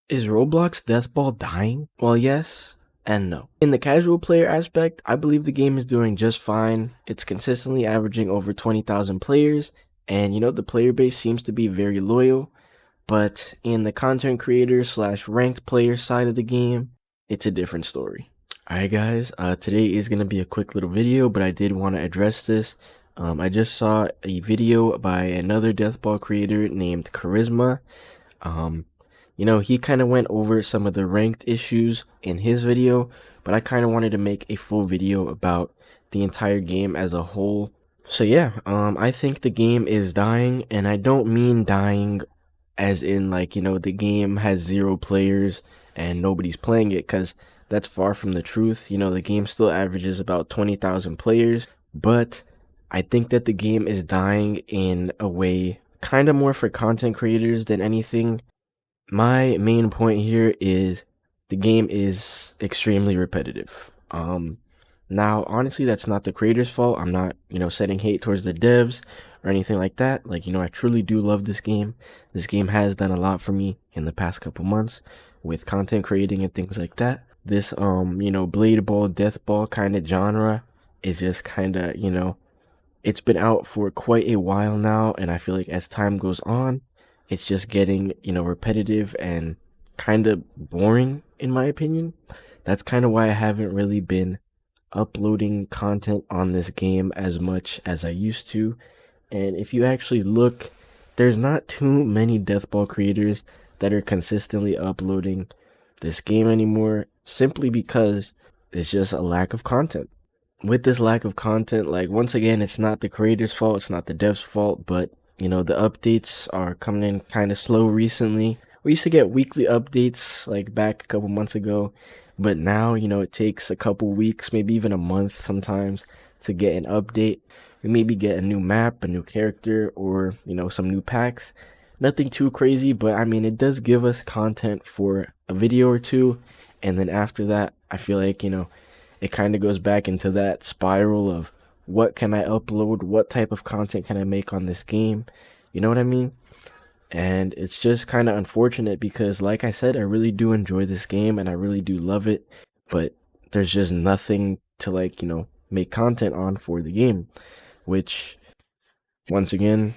Is Roblox Deathball dying? Well, yes and no. In the casual player aspect, I believe the game is doing just fine. It's consistently averaging over 20,000 players, and the player base seems to be very loyal. But in the content creator slash ranked player side of the game, it's a different story. Alright guys, today is going to be a quick little video, but I did want to address this. I just saw a video by another Deathball creator named Charisma. Um, he kind of went over some of the ranked issues in his video, but I kind of wanted to make a full video about the entire game as a whole. So yeah, I think the game is dying, and I don't mean dying as in like, the game has 0 players and nobody's playing it, because that's far from the truth. The game still averages about 20,000 players, but I think that the game is dying in a way kind of more for content creators than anything. My main point here is the game is extremely repetitive. Now, honestly, that's not the creator's fault. I'm not, setting hate towards the devs or anything like that. Like, I truly do love this game. This game has done a lot for me in the past couple months with content creating and things like that. This, blade ball, death ball kind of genre is just kind of, it's been out for quite a while now. And I feel like as time goes on, it's just getting, repetitive and kind of boring, in my opinion. That's kind of why I haven't really been uploading content on this game as much as I used to. And if you actually look, there's not too many Deathball creators that are consistently uploading this game anymore, simply because it's just a lack of content. With this lack of content, like, once again, it's not the creator's fault, it's not the dev's fault, but the updates are coming in kind of slow recently. We used to get weekly updates like back a couple months ago, but now, it takes a couple weeks, maybe even a month sometimes to get an update. We maybe get a new map, a new character, or, some new packs. Nothing too crazy, but I mean, it does give us content for a video or two. And then after that, I feel like, it kind of goes back into that spiral of what can I upload, what type of content can I make on this game, you know what I mean? And it's just kind of unfortunate because, like I said, I really do enjoy this game and I really do love it, but there's just nothing to, like, make content on for the game, which, once again,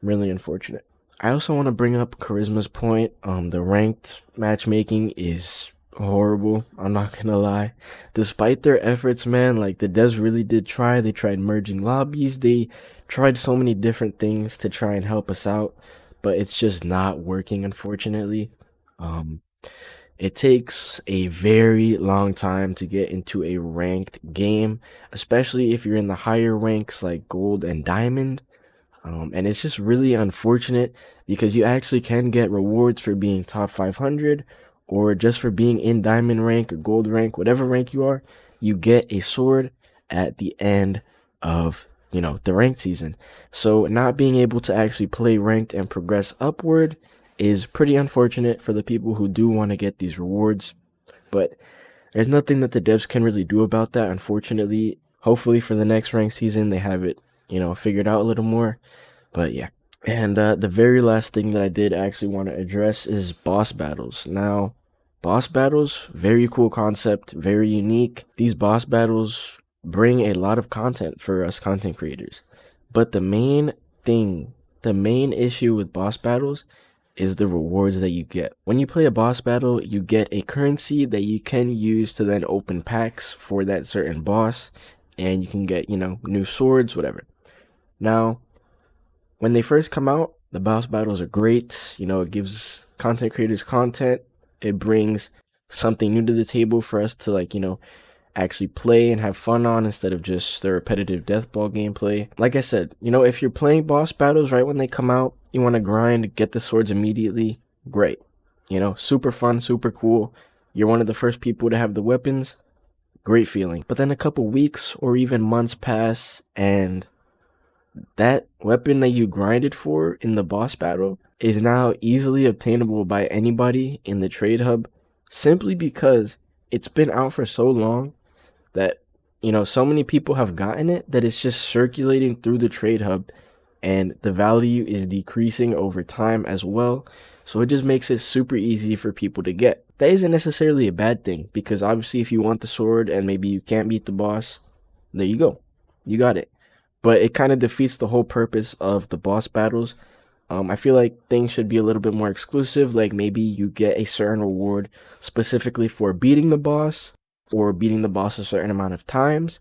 really unfortunate. I also want to bring up Charisma's point. The ranked matchmaking is horrible, I'm not gonna lie. Despite their efforts, man, like, the devs really did try. They tried merging lobbies, they tried so many different things to try and help us out, but it's just not working, unfortunately. um it takes a very long time to get into a ranked game, especially if you're in the higher ranks like gold and diamond. And it's just really unfortunate because you actually can get rewards for being top 500, or just for being in diamond rank or gold rank, whatever rank you are. You get a sword at the end of, the ranked season. So not being able to actually play ranked and progress upward is pretty unfortunate for the people who do want to get these rewards. But there's nothing that the devs can really do about that, unfortunately. Hopefully for the next ranked season, they have it, figured out a little more. But yeah. And the very last thing that I did actually want to address is boss battles. Now, boss battles, very cool concept, very unique. These boss battles bring a lot of content for us content creators. But the main issue with boss battles is the rewards that you get. When you play a boss battle, you get a currency that you can use to then open packs for that certain boss, and you can get, new swords, whatever. Now, when they first come out, the boss battles are great. It gives content creators content. It brings something new to the table for us to, like, actually play and have fun on, instead of just the repetitive deathball gameplay. Like I said, if you're playing boss battles right when they come out, you want to grind, get the swords immediately, great. Super fun, super cool. You're one of the first people to have the weapons, great feeling. But then a couple weeks or even months pass, and that weapon that you grinded for in the boss battle is now easily obtainable by anybody in the trade hub, simply because it's been out for so long that, so many people have gotten it that it's just circulating through the trade hub and the value is decreasing over time as well. So it just makes it super easy for people to get. That isn't necessarily a bad thing, because obviously if you want the sword and maybe you can't beat the boss, there you go. You got it. But it kind of defeats the whole purpose of the boss battles. I feel like things should be a little bit more exclusive, like maybe you get a certain reward specifically for beating the boss or beating the boss a certain amount of times,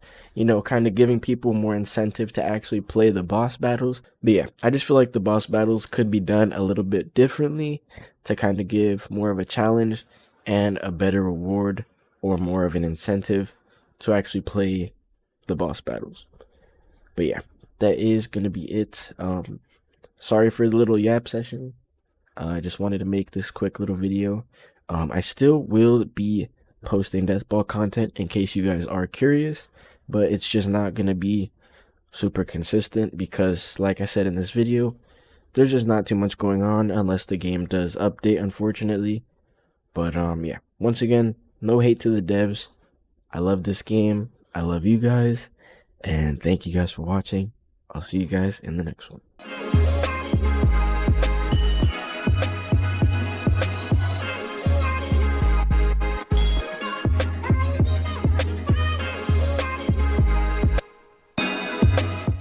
kind of giving people more incentive to actually play the boss battles. But yeah, I just feel like the boss battles could be done a little bit differently to kind of give more of a challenge and a better reward or more of an incentive to actually play the boss battles. But yeah, that is going to be it. Sorry for the little yap session. I just wanted to make this quick little video. I still will be posting deathball content in case you guys are curious, but it's just not going to be super consistent because, like I said in this video, there's just not too much going on unless the game does update, unfortunately. But yeah, once again, no hate to the devs. I love this game. I love you guys, and thank you guys for watching. I'll see you guys in the next one.